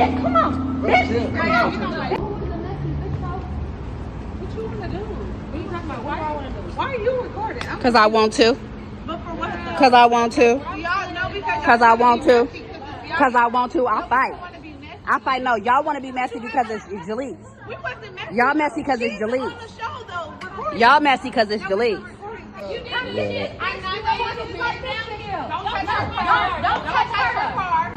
Bitch, come on. Bitch. What you want to do? What are you talking about? Why are you recording? Because I want to. But for what? Because I want to. Y'all know Because I want to. Because I want to. I fight. I fight. No, y'all want to be messy because it's Jaleec. We wasn't messy. Y'all messy because it's Jaleec. On the show, though, recording. Y'all messy because it's Jaleec. You did shit. I'm not going to do that. Don't touch her car. Don't touch her car.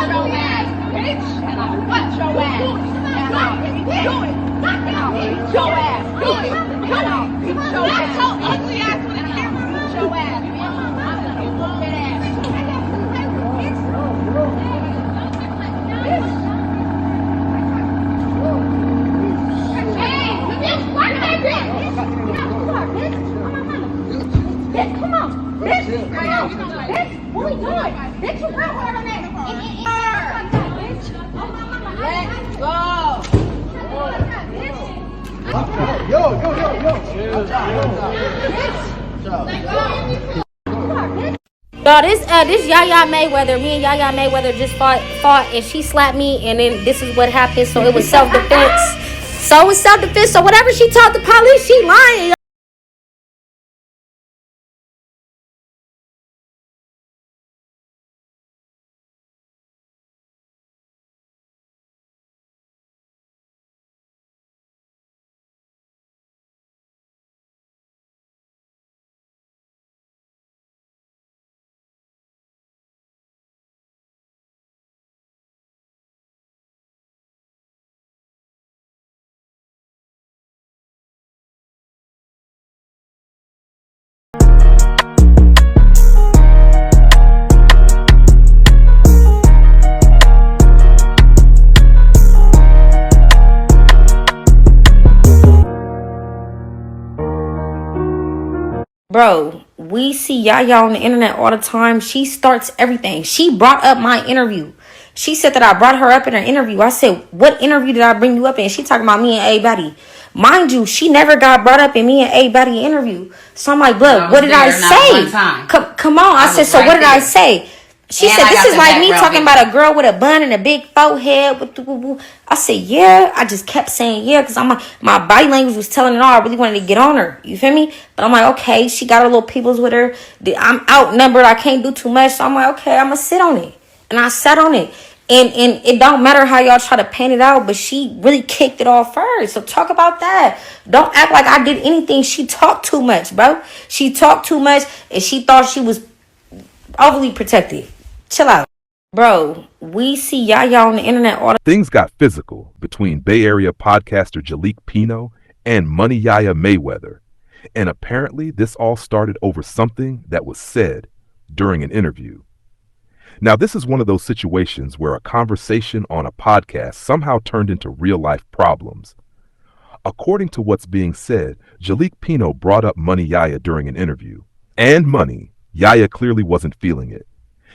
Your ass, bitch. And I'll butt your ass. And I'll do it. Knock it out. Beat your ass. Do it. Come on. Beat your ass. That's your ugly ass with a camera. Beat your ass. I'm gonna whoop that ass. Bitch, come on. Bitch, what we doing? Bitch, you real hard on that. Let's go. Yo. Y'all, this Yaya Mayweather, me and Yaya Mayweather just fought, and she slapped me, and then this is what happened. So it was self-defense. So whatever she told the police, she lying. Bro, we see Yaya on the internet all the time. She starts everything. She brought up my interview. She said that I brought her up in her interview. I said, what interview did I bring you up in? She talking about me and A-Buddy. Mind you, she never got brought up in me and A-Buddy interview. So I'm like, blood, what did I say? Come on. I said, so what did I say? She said, this is like me talking about a girl with a bun and a big forehead. I said, yeah. I just kept saying, yeah, because my body language was telling it all. I really wanted to get on her. You feel me? But I'm like, okay, she got her little peoples with her. I'm outnumbered. I can't do too much. So I'm like, okay, I'm going to sit on it. And I sat on it. And it don't matter how y'all try to paint it out, but she really kicked it off first. So talk about that. Don't act like I did anything. She talked too much, bro. She talked too much, and she thought she was overly protected. Chill out. Bro, we see Yaya on the internet all the Things got physical between Bay Area podcaster Jaleec Pino and Money Yaya Mayweather. And apparently this all started over something that was said during an interview. Now, this is one of those situations where a conversation on a podcast somehow turned into real-life problems. According to what's being said, Jaleec Pino brought up Money Yaya during an interview. And Yaya clearly wasn't feeling it.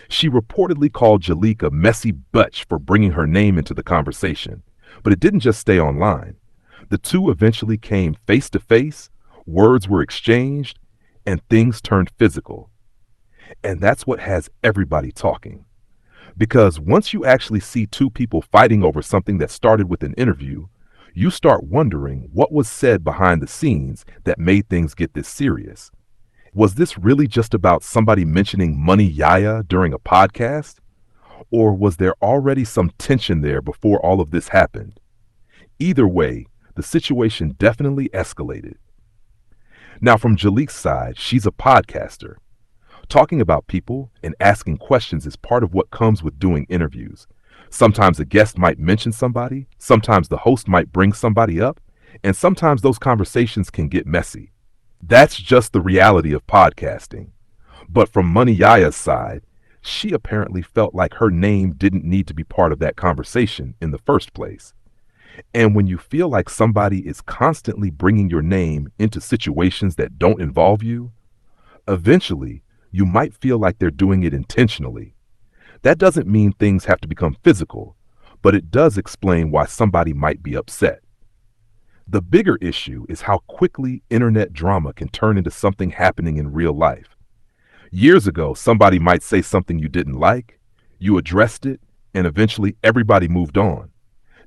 She reportedly called Jaleec a messy butch for bringing her name into the conversation. But it didn't just stay online. The two eventually came face-to-face, words were exchanged, and things turned physical. And that's what has everybody talking. Because once you actually see two people fighting over something that started with an interview, you start wondering what was said behind the scenes that made things get this serious. Was this really just about somebody mentioning Money Yaya during a podcast? Or was there already some tension there before all of this happened? Either way, the situation definitely escalated. Now, from Jaleec's side, she's a podcaster. Talking about people and asking questions is part of what comes with doing interviews. Sometimes a guest might mention somebody, sometimes the host might bring somebody up, and sometimes those conversations can get messy. That's just the reality of podcasting. But from Money Yaya's side, she apparently felt like her name didn't need to be part of that conversation in the first place. And when you feel like somebody is constantly bringing your name into situations that don't involve you, eventually, you might feel like they're doing it intentionally. That doesn't mean things have to become physical, but it does explain why somebody might be upset. The bigger issue is how quickly internet drama can turn into something happening in real life. Years ago, somebody might say something you didn't like, you addressed it, and eventually everybody moved on.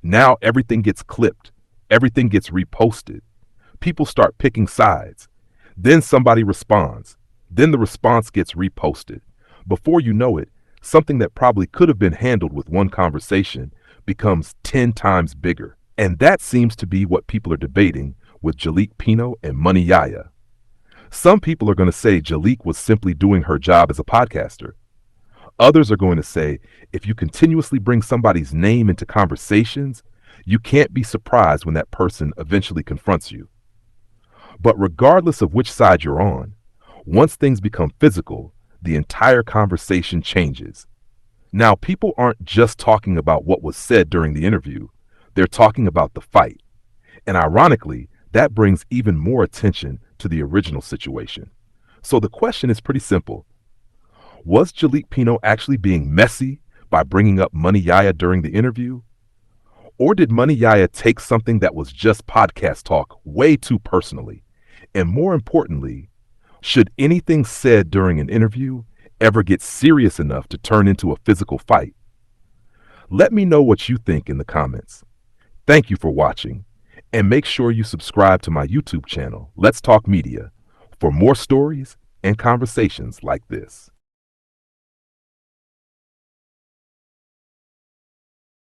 Now everything gets clipped, everything gets reposted. People start picking sides. Then somebody responds. Then the response gets reposted. Before you know it, something that probably could have been handled with one conversation becomes 10 times bigger. And that seems to be what people are debating with Jaleec Pino and Money Yaya. Some people are going to say Jalique was simply doing her job as a podcaster. Others are going to say if you continuously bring somebody's name into conversations, you can't be surprised when that person eventually confronts you. But regardless of which side you're on, once things become physical, the entire conversation changes. Now, people aren't just talking about what was said during the interview, they're talking about the fight. And ironically, that brings even more attention to the original situation. So the question is pretty simple. Was Jaleec Pino actually being messy by bringing up Money Yaya during the interview? Or did Money Yaya take something that was just podcast talk way too personally? And more importantly, should anything said during an interview ever get serious enough to turn into a physical fight? Let me know what you think in the comments. Thank you for watching, and make sure you subscribe to my YouTube channel, Let's Talk Media, for more stories and conversations like this.